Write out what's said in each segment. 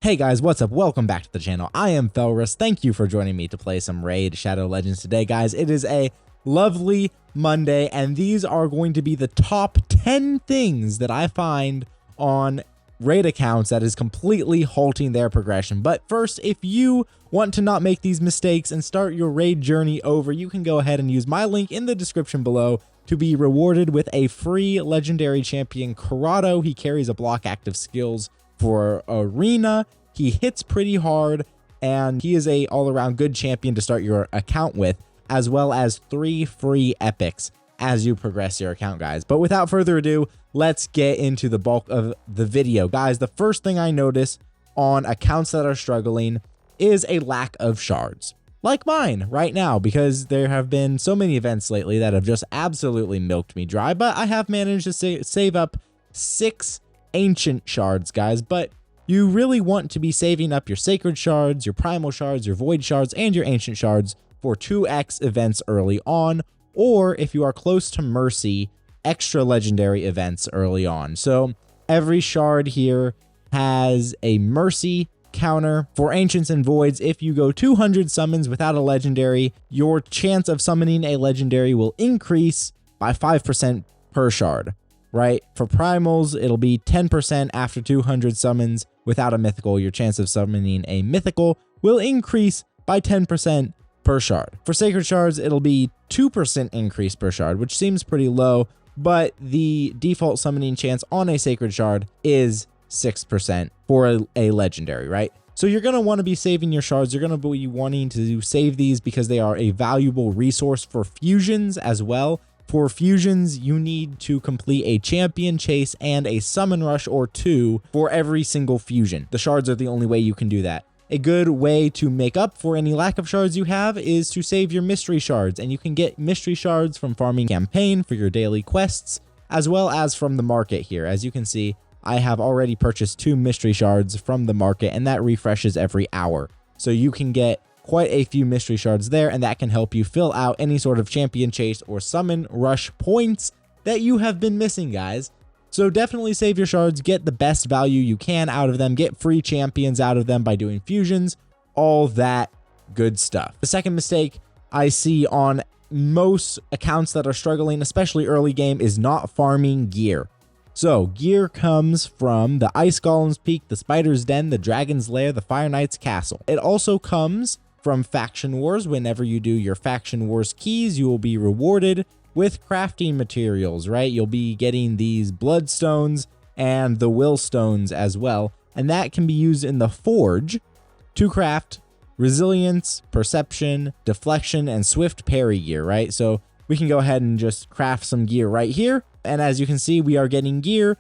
Hey guys, what's up? Welcome back to the channel. I am Felrus. Thank you for joining me to play some Raid Shadow Legends today, guys. It is a lovely Monday, and these are going to be the top 10 things that I find on Raid accounts that is completely halting their progression. But first, if you want to not make these mistakes and start your Raid journey over, you can go ahead and use my link in the description below to be rewarded with a free legendary champion, Corrado. He carries a block active skills for Arena. He hits pretty hard, and he is a all-around good champion to start your account with, as well as 3 free epics as you progress your account, guys. But without further ado, let's get into the bulk of the video. Guys, the first thing I notice on accounts that are struggling is a lack of shards. Like mine right now, because there have been so many events lately that have just absolutely milked me dry, but I have managed to save up 6 ancient shards, guys. But you really want to be saving up your sacred shards, your primal shards, your void shards, and your ancient shards for 2x events early on, or if you are close to mercy, extra legendary events early on. So every shard here has a mercy counter for ancients and voids. If you go 200 summons without a legendary, your chance of summoning a legendary will increase by 5% per shard, right? For primals, it'll be 10% after 200 summons without a mythical. Your chance of summoning a mythical will increase by 10% per shard. For sacred shards, it'll be 2% increase per shard, which seems pretty low, but the default summoning chance on a sacred shard is 6% for a legendary, right? So you're going to want to be saving your shards. You're going to be wanting to save these because they are a valuable resource for fusions as well. For fusions, you need to complete a champion chase and a summon rush or 2 for every single fusion. The shards are the only way you can do that. A good way to make up for any lack of shards you have is to save your mystery shards, and you can get mystery shards from farming campaign for your daily quests, as well as from the market here. As you can see, I have already purchased 2 mystery shards from the market, and that refreshes every hour. So you can get quite a few mystery shards there, and that can help you fill out any sort of champion chase or summon rush points that you have been missing, guys. So definitely save your shards, get the best value you can out of them, get free champions out of them by doing fusions, all that good stuff. The second mistake I see on most accounts that are struggling, especially early game, is not farming gear. So gear comes from the Ice Golem's Peak, the Spider's Den, the Dragon's Lair, the Fire Knight's Castle. It also comes from Faction Wars. Whenever you do your Faction Wars keys, you will be rewarded with crafting materials, right? You'll be getting these bloodstones and the will stones as well, and that can be used in the forge to craft resilience, perception, deflection, and swift parry gear, right? So we can go ahead and just craft some gear right here, and as you can see, we are getting gear.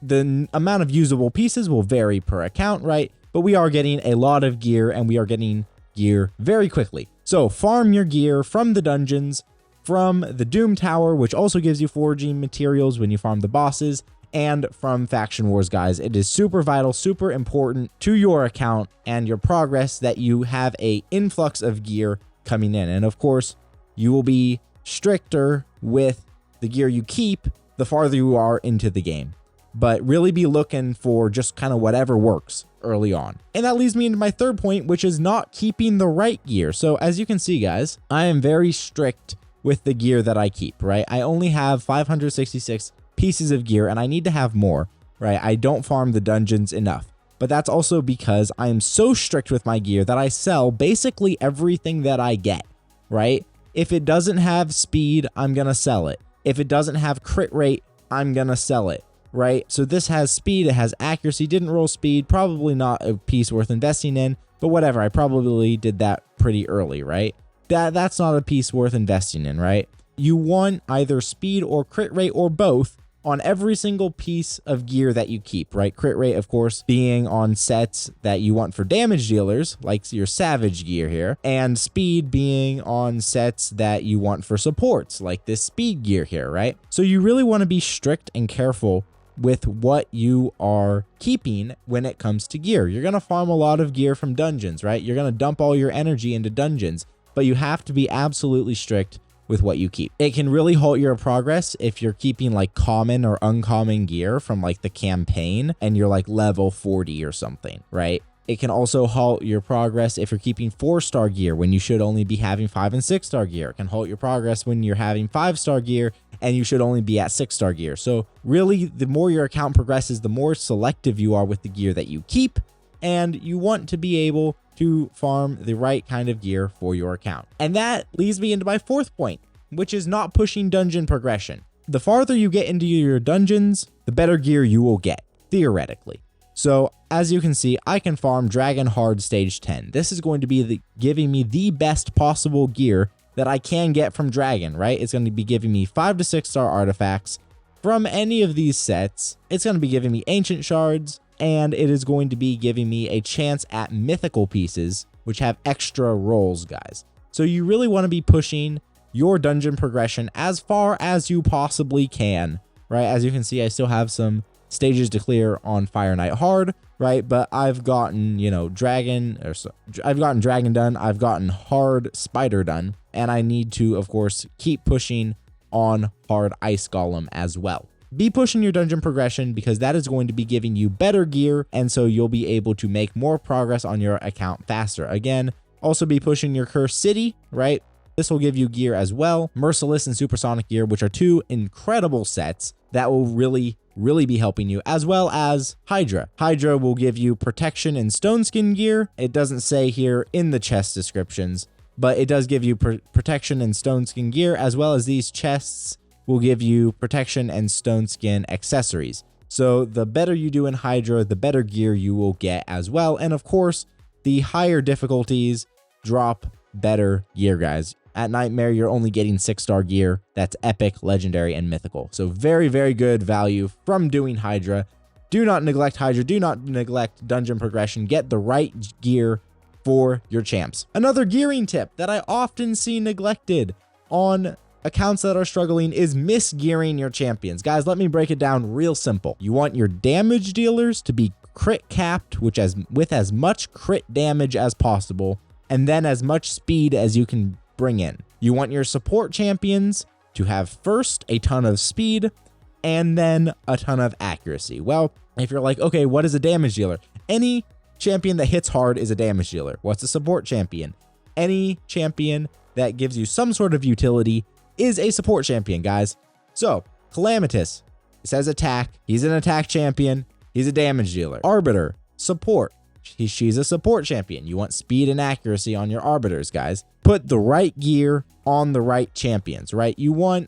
The amount of usable pieces will vary per account, right? But we are getting a lot of gear, and we are getting gear very quickly. So farm your gear from the dungeons, from the Doom Tower, which also gives you forging materials when you farm the bosses, and from Faction Wars, guys. It is super vital, super important to your account and your progress that you have a influx of gear coming in. And of course, you will be stricter with the gear you keep the farther you are into the game. But really be looking for just kind of whatever works early on. And that leads me into my third point, which is not keeping the right gear. So as you can see, guys, I am very strict with the gear that I keep, right? I only have 566 pieces of gear, and I need to have more, right? I don't farm the dungeons enough. But that's also because I am so strict with my gear that I sell basically everything that I get, right? If it doesn't have speed, I'm gonna sell it. If it doesn't have crit rate, I'm gonna sell it, right? So this has speed, it has accuracy, didn't roll speed, probably not a piece worth investing in, but whatever, I probably did that pretty early, right? That's not a piece worth investing in, right? You want either speed or crit rate or both on every single piece of gear that you keep, right? Crit rate, of course, being on sets that you want for damage dealers, like your Savage gear here, and speed being on sets that you want for supports, like this speed gear here, right? So you really want to be strict and careful with what you are keeping when it comes to gear. You're going to farm a lot of gear from dungeons, right? You're going to dump all your energy into dungeons, but you have to be absolutely strict with what you keep. It can really halt your progress if you're keeping like common or uncommon gear from like the campaign and you're like level 40 or something, right? It can also halt your progress if you're keeping 4-star gear when you should only be having 5 and 6-star gear. It can halt your progress when you're having 5-star gear and you should only be at 6-star gear. So really, the more your account progresses, the more selective you are with the gear that you keep, and you want to be able to farm the right kind of gear for your account. And that leads me into my 4th point, which is not pushing dungeon progression. The farther you get into your dungeons, the better gear you will get, theoretically. So as you can see, I can farm Dragon Hard Stage 10. This is going to be giving me the best possible gear that I can get from Dragon, right? It's going to be giving me 5 to 6-star artifacts from any of these sets. It's going to be giving me Ancient Shards, and it is going to be giving me a chance at mythical pieces, which have extra rolls, guys. So you really want to be pushing your dungeon progression as far as you possibly can, right? As you can see, I still have some stages to clear on Fire Knight Hard, right? But I've gotten, I've gotten Dragon done, I've gotten Hard Spider done, and I need to, of course, keep pushing on Hard Ice Golem as well. Be pushing your dungeon progression because that is going to be giving you better gear, and so you'll be able to make more progress on your account faster. Again, also be pushing your Cursed City, right? This will give you gear as well. Merciless and Supersonic gear, which are 2 incredible sets that will really be helping you, as well as Hydra. Hydra will give you protection and stone skin gear. It doesn't say here in the chest descriptions, but it does give you protection and stone skin gear, as well as these chests will give you protection and stone skin accessories. So the better you do in Hydra, the better gear you will get as well. And of course, the higher difficulties drop better gear, guys. At Nightmare, you're only getting 6-star gear. That's epic, legendary, and mythical. So very, very good value from doing Hydra. Do not neglect Hydra. Do not neglect dungeon progression. Get the right gear for your champs. Another gearing tip that I often see neglected on accounts that are struggling is misgearing your champions. Guys, let me break it down real simple. You want your damage dealers to be crit capped, with as much crit damage as possible, and then as much speed as you can bring in. You want your support champions to have first a ton of speed and then a ton of accuracy. Well, if you're like, okay, what is a damage dealer? Any champion that hits hard is a damage dealer. What's a support champion? Any champion that gives you some sort of utility is a support champion, guys. So Calamitous, it says attack. He's an attack champion. He's a damage dealer. Arbiter, support. She's a support champion. You want speed and accuracy on your arbiters, guys. Put the right gear on the right champions, right?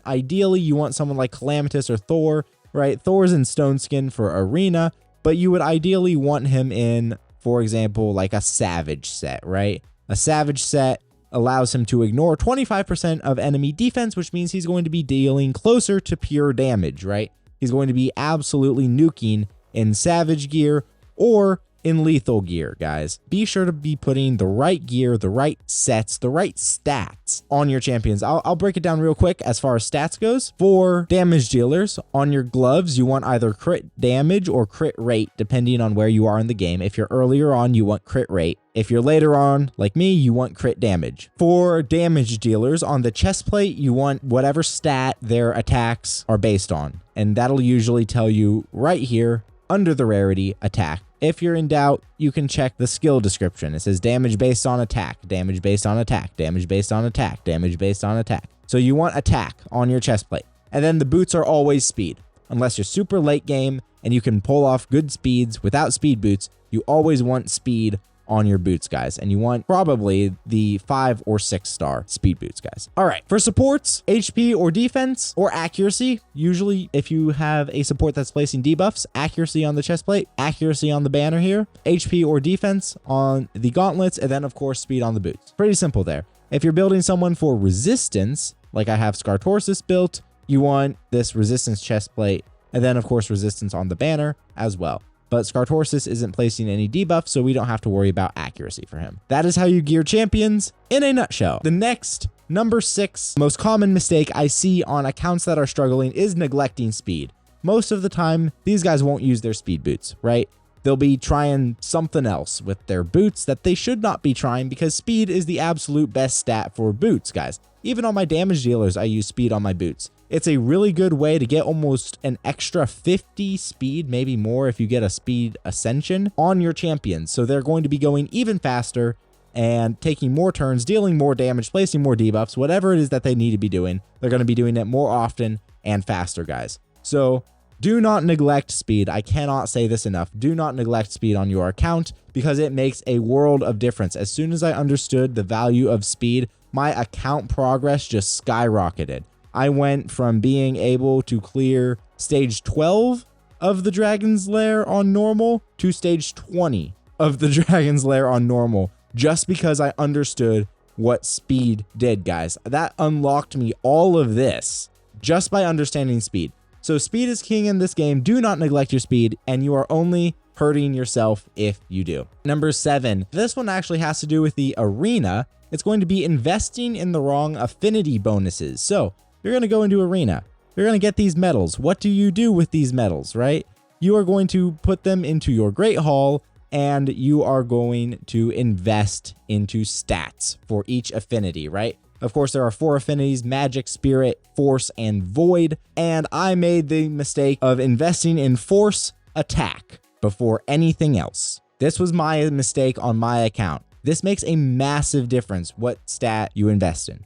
Ideally, you want someone like Calamitous or Thor, right? Thor's in Stone Skin for Arena, but you would ideally want him in, for example, like a Savage set, right? A Savage set allows him to ignore 25% of enemy defense, which means he's going to be dealing closer to pure damage, right? He's going to be absolutely nuking in Savage gear or in lethal gear, guys. Be sure to be putting the right gear, the right sets, the right stats on your champions. I'll break it down real quick as far as stats goes. For damage dealers, on your gloves, you want either crit damage or crit rate, depending on where you are in the game. If you're earlier on, you want crit rate. If you're later on, like me, you want crit damage. For damage dealers, on the chest plate, you want whatever stat their attacks are based on. And that'll usually tell you right here under the rarity attack. If you're in doubt, you can check the skill description. It says damage based on attack, damage based on attack, damage based on attack, damage based on attack. So you want attack on your chest plate. And then the boots are always speed. Unless you're super late game and you can pull off good speeds without speed boots, you always want speed on your boots, guys. And you want probably the 5 or 6 star speed boots, guys. All right, for supports, HP or defense or accuracy, usually if you have a support that's placing debuffs, accuracy on the chest plate, accuracy on the banner here, HP or defense on the gauntlets, and then of course speed on the boots. Pretty simple there. If you're building someone for resistance, like I have Scartorsus built, you want this resistance chest plate, and then of course resistance on the banner as well. But Scartorsus isn't placing any debuffs, so we don't have to worry about accuracy for him. That is how you gear champions in a nutshell. The next, number 6, most common mistake I see on accounts that are struggling is neglecting speed. Most of the time, these guys won't use their speed boots, right? they'll be trying something else with their boots that they should not be trying, because speed is the absolute best stat for boots, guys. Even on my damage dealers, I use speed on my boots. It's a really good way to get almost an extra 50 speed, maybe more if you get a speed ascension on your champions. So they're going to be going even faster and taking more turns, dealing more damage, placing more debuffs, whatever it is that they need to be doing. They're going to be doing it more often and faster, guys. So do not neglect speed. I cannot say this enough. Do not neglect speed on your account, because it makes a world of difference. As soon as I understood the value of speed, my account progress just skyrocketed. I went from being able to clear stage 12 of the Dragon's Lair on normal to stage 20 of the Dragon's Lair on normal, just because I understood what speed did, guys. That unlocked me all of this just by understanding speed. So speed is king in this game. Do not neglect your speed, and you are only hurting yourself if you do. Number 7, this one actually has to do with the arena. It's going to be investing in the wrong affinity bonuses. So you're going to go into arena. You're going to get these medals. What do you do with these medals, right? You are going to put them into your Great Hall, and you are going to invest into stats for each affinity, right? Of course, there are 4 affinities: magic, spirit, force, and void. And I made the mistake of investing in force attack before anything else. This was my mistake on my account. This makes a massive difference what stat you invest in.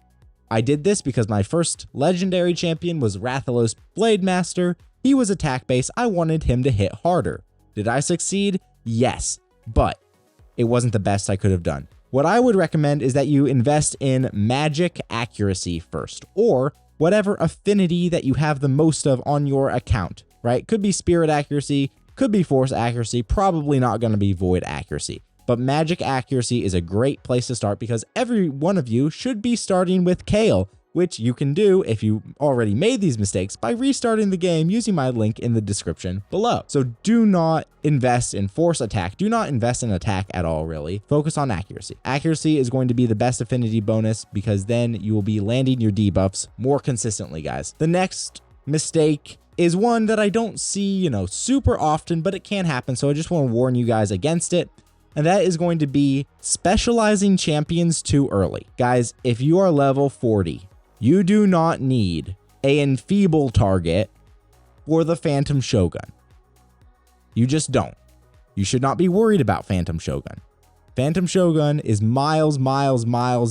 I did this because my first legendary champion was Rathalos Blademaster. He was attack based. I wanted him to hit harder. Did I succeed? Yes, but it wasn't the best I could have done. What I would recommend is that you invest in magic accuracy first, or whatever affinity that you have the most of on your account, right? Could be spirit accuracy, could be force accuracy, probably not going to be void accuracy. But magic accuracy is a great place to start, because every one of you should be starting with Kale, which you can do if you already made these mistakes by restarting the game using my link in the description below. So do not invest in force attack. Do not invest in attack at all, really. Focus on accuracy. Accuracy is going to be the best affinity bonus, because then you will be landing your debuffs more consistently, guys. The next mistake is one that I don't see, super often, but it can happen. So I just want to warn you guys against it. And that is going to be specializing champions too early. Guys, if you are level 40, you do not need an enfeeble target for the Phantom Shogun. You just don't. You should not be worried about Phantom Shogun. Phantom Shogun is miles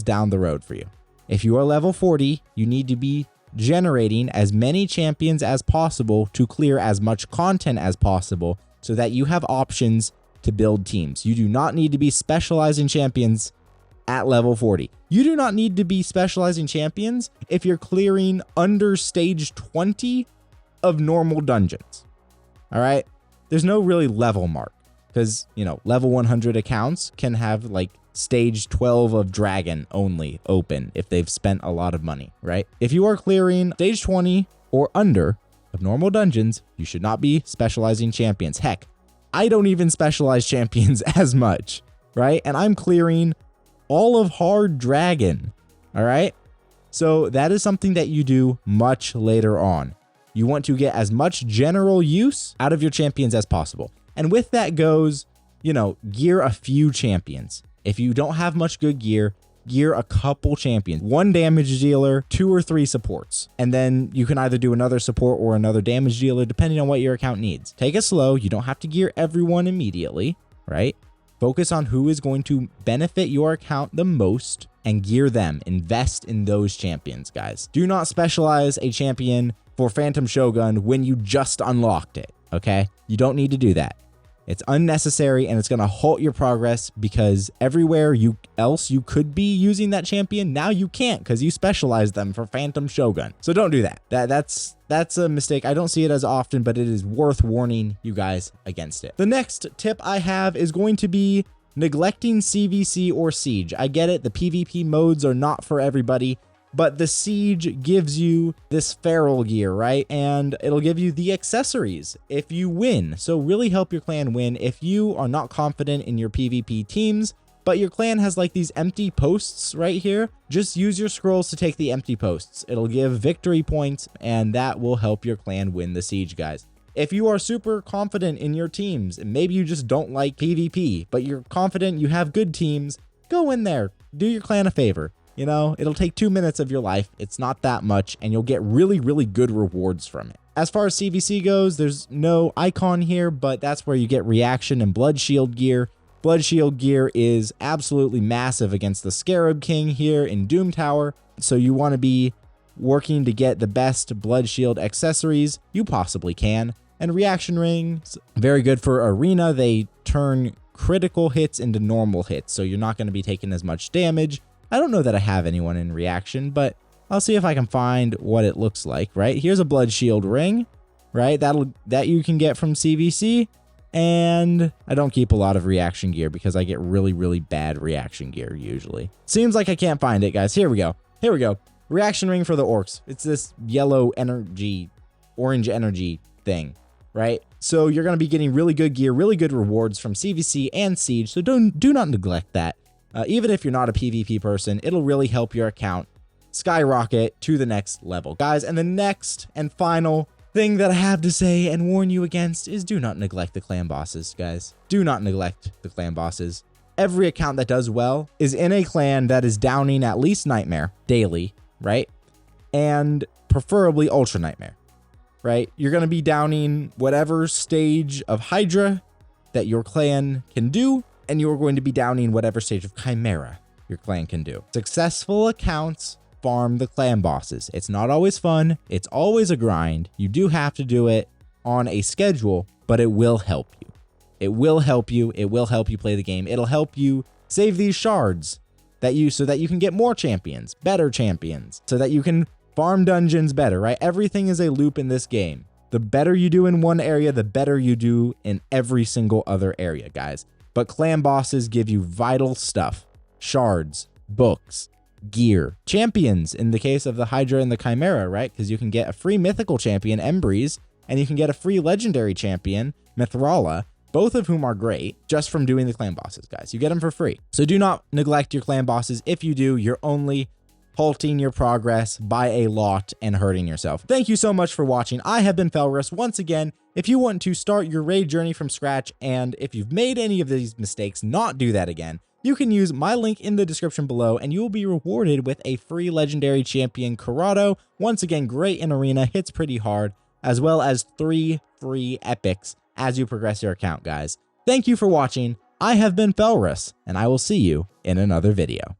down the road for you. If you are level 40, you need to be generating as many champions as possible to clear as much content as possible, so that you have options to build teams. You do not need to be specializing champions at level 40. You do not need to be specializing champions if you're clearing under stage 20 of normal dungeons. All right? There's no really level mark, because, level 100 accounts can have like stage 12 of dragon only open if they've spent a lot of money, right? If you are clearing stage 20 or under of normal dungeons, you should not be specializing champions. Heck, I don't even specialize champions as much, right? And I'm clearing all of hard dragon, all right? So that is something that you do much later on. You want to get as much general use out of your champions as possible. And with that goes, gear a few champions. If you don't have much good gear, gear a couple champions. 1 damage dealer, 2 or 3 supports. And then you can either do another support or another damage dealer, depending on what your account needs. Take it slow. You don't have to gear everyone immediately, right? Focus on who is going to benefit your account the most and gear them. Invest in those champions, guys. Do not specialize a champion for Phantom Shogun when you just unlocked it, okay? You don't need to do that. It's unnecessary, and it's going to halt your progress, because everywhere else you could be using that champion, now you can't, because you specialize them for Phantom Shogun. So don't do that. That's a mistake. I don't see it as often, but it is worth warning you guys against it. The next tip I have is going to be neglecting CVC or Siege. I get it. The PvP modes are not for everybody, but the Siege gives you this feral gear, right? And it'll give you the accessories if you win. So really help your clan win. If you are not confident in your PvP teams, but your clan has like these empty posts right here, just use your scrolls to take the empty posts. It'll give victory points, and that will help your clan win the Siege, guys. If you are super confident in your teams, and maybe you just don't like PvP, but you're confident you have good teams, go in there, do your clan a favor. You know, it'll take 2 minutes of your life. It's not that much, and you'll get really, really good rewards from it. As far as CVC goes, there's no icon here, but that's where you get reaction and blood shield gear. Blood shield gear is absolutely massive against the Scarab King here in Doom Tower, so you want to be working to get the best blood shield accessories you possibly can. And reaction rings, very good for arena. They turn critical hits into normal hits, so you're not going to be taking as much damage. I don't know that I have anyone in reaction, but I'll see if I can find what it looks like, right? Here's a blood shield ring, right? That you can get from CVC. And I don't keep a lot of reaction gear because I get really, really bad reaction gear usually. Seems like I can't find it, guys. Here we go. Here we go. Reaction ring for the orcs. It's this yellow energy, orange energy thing, right? So you're going to be getting really good gear, really good rewards from CVC and Siege. So do not neglect that. Even if you're not a PvP person, it'll really help your account skyrocket to the next level, guys. And the next and final thing that I have to say and warn you against is do not neglect the clan bosses, guys. Do not neglect the clan bosses. Every account that does well is in a clan that is downing at least Nightmare daily, right? And preferably Ultra Nightmare, right? You're going to be downing whatever stage of Hydra that your clan can do, and you're going to be downing whatever stage of Chimera your clan can do. Successful accounts farm the clan bosses. It's not always fun. It's always a grind. You do have to do it on a schedule, but it will help you. It will help you. It will help you play the game. It'll help you save these shards so that you can get more champions, better champions, so that you can farm dungeons better, right? Everything is a loop in this game. The better you do in one area, the better you do in every single other area, guys. But clan bosses give you vital stuff. Shards, books, gear, champions in the case of the Hydra and the Chimera, right? Because you can get a free mythical champion, Embreeze, and you can get a free legendary champion, Mithrala, both of whom are great just from doing the clan bosses, guys. You get them for free. So do not neglect your clan bosses. If you do, you're only halting your progress by a lot and hurting yourself. Thank you so much for watching. I have been Felrus. Once again, if you want to start your raid journey from scratch, and if you've made any of these mistakes, not do that again, you can use my link in the description below, and you will be rewarded with a free legendary champion, Corrado. Once again, great in arena, hits pretty hard, as well as 3 free epics as you progress your account, guys. Thank you for watching. I have been Felrus, and I will see you in another video.